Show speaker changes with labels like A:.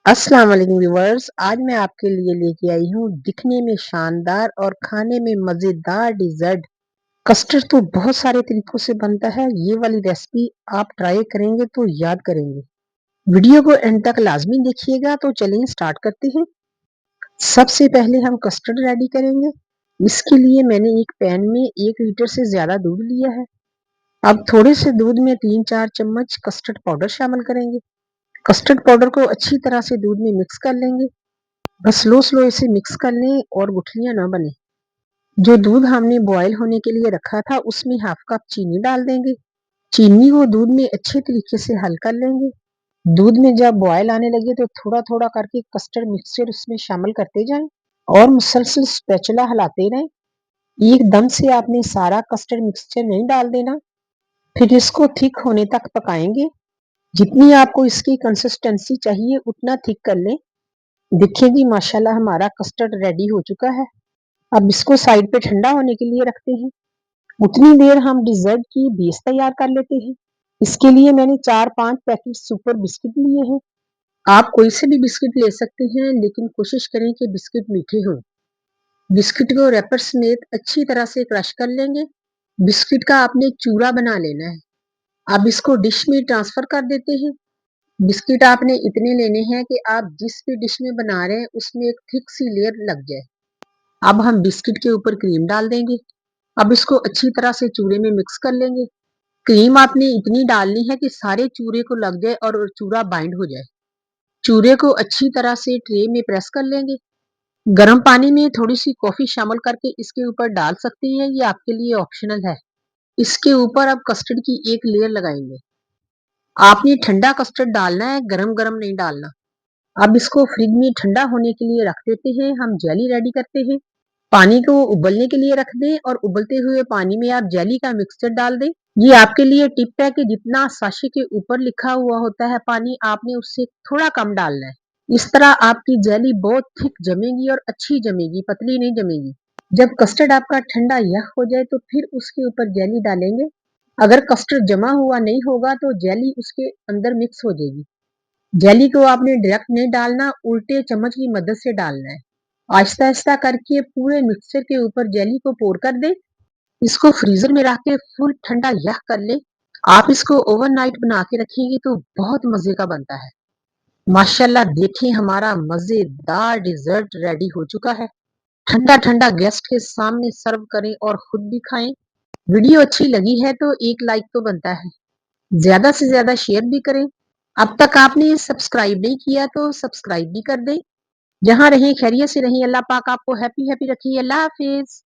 A: अस्सलाम वालेकुम व्यूवर्स। आज मैं आपके लिए लेके आई हूँ दिखने में शानदार और खाने में मज़ेदार डिज़र्ट। कस्टर्ड तो बहुत सारे तरीकों से बनता है। ये वाली रेसिपी आप ट्राई करेंगे तो याद करेंगे। वीडियो को एंड तक लाजमी देखिएगा। तो चलिए स्टार्ट करते हैं। सबसे पहले हम कस्टर्ड रेडी करेंगे। इसके लिए मैंने एक पैन में 1 लीटर से ज़्यादा दूध लिया है। अब थोड़े से दूध में 3-4 चम्मच कस्टर्ड पाउडर शामिल करेंगे। कस्टर्ड पाउडर को अच्छी तरह से दूध में मिक्स कर लेंगे। बस स्लो स्लो इसे मिक्स कर लें और गुठलियां ना बने। जो दूध हमने बॉयल होने के लिए रखा था उसमें हाफ कप चीनी डाल देंगे। चीनी को दूध में अच्छे तरीके से हल कर लेंगे। दूध में जब बॉयल आने लगे तो थोड़ा थोड़ा करके कस्टर्ड मिक्सचर उसमें शामिल करते जाएं और मुसलसल स्पैचुला हिलाते रहें। एकदम से आपने सारा कस्टर्ड मिक्सचर नहीं डाल देना। फिर इसको थिक होने तक पकाएंगे। जितनी आपको इसकी कंसिस्टेंसी चाहिए उतना थिक कर लें। देखिए जी, माशाल्लाह हमारा कस्टर्ड रेडी हो चुका है। अब इसको साइड पे ठंडा होने के लिए रखते हैं। उतनी देर हम डिजर्ट की बेस तैयार कर लेते हैं। इसके लिए मैंने 4-5 पैकेट सुपर बिस्किट लिए हैं। आप कोई से भी बिस्किट ले सकते हैं, लेकिन कोशिश करें कि बिस्किट मीठे हों। बिस्किट को रैपर समेत अच्छी तरह से क्रश कर लेंगे। बिस्किट का आपने चूरा बना लेना है। अब इसको डिश में ट्रांसफर कर देते हैं। बिस्किट आपने इतने लेने हैं कि आप जिस भी डिश में बना रहे हैं उसमें एक थिक सी लेयर लग जाए। अब हम बिस्किट के ऊपर क्रीम डाल देंगे। अब इसको अच्छी तरह से चूरे में मिक्स कर लेंगे। क्रीम आपने इतनी डालनी है कि सारे चूरे को लग जाए और चूरा बाइंड हो जाए। चूरे को अच्छी तरह से ट्रे में प्रेस कर लेंगे। गर्म पानी में थोड़ी सी कॉफी शामिल करके इसके ऊपर डाल सकते हैं, ये आपके लिए ऑप्शनल है। इसके ऊपर अब कस्टर्ड की एक लेयर लगाएंगे। आपने ठंडा कस्टर्ड डालना है, गरम गरम नहीं डालना। अब इसको फ्रिज में ठंडा होने के लिए रख देते हैं। हम जेली रेडी करते हैं। पानी को उबलने के लिए रख दें और उबलते हुए पानी में आप जेली का मिक्सचर डाल दें। ये आपके लिए टिप है कि जितना साशे के ऊपर लिखा हुआ होता है पानी, आपने उससे थोड़ा कम डालना है। इस तरह आपकी जेली बहुत थिक जमेगी और अच्छी जमेगी, पतली नहीं जमेगी। जब कस्टर्ड आपका ठंडा यख हो जाए तो फिर उसके ऊपर जेली डालेंगे। अगर कस्टर्ड जमा हुआ नहीं होगा तो जेली उसके अंदर मिक्स हो जाएगी। जेली को आपने डायरेक्ट नहीं डालना, उल्टे चम्मच की मदद से डालना है। आहिस्ता आहिस्ता करके पूरे मिक्सचर के ऊपर जेली को पोर कर दे। इसको फ्रीजर में रख के फुल ठंडा यख कर ले। आप इसको ओवरनाइट बना के रखेंगे तो बहुत मजे का बनता है। माशाल्लाह, देखें हमारा मजेदार डिजर्ट रेडी हो चुका है। ठंडा ठंडा गेस्ट के सामने सर्व करें और खुद भी खाएं। वीडियो अच्छी लगी है तो एक लाइक तो बनता है। ज्यादा से ज्यादा शेयर भी करें। अब तक आपने सब्सक्राइब नहीं किया तो सब्सक्राइब भी कर दें। जहां रहें खैरियत से रहें। अल्लाह पाक आपको हैप्पी हैप्पी रखिए। अल्लाह हाफिज।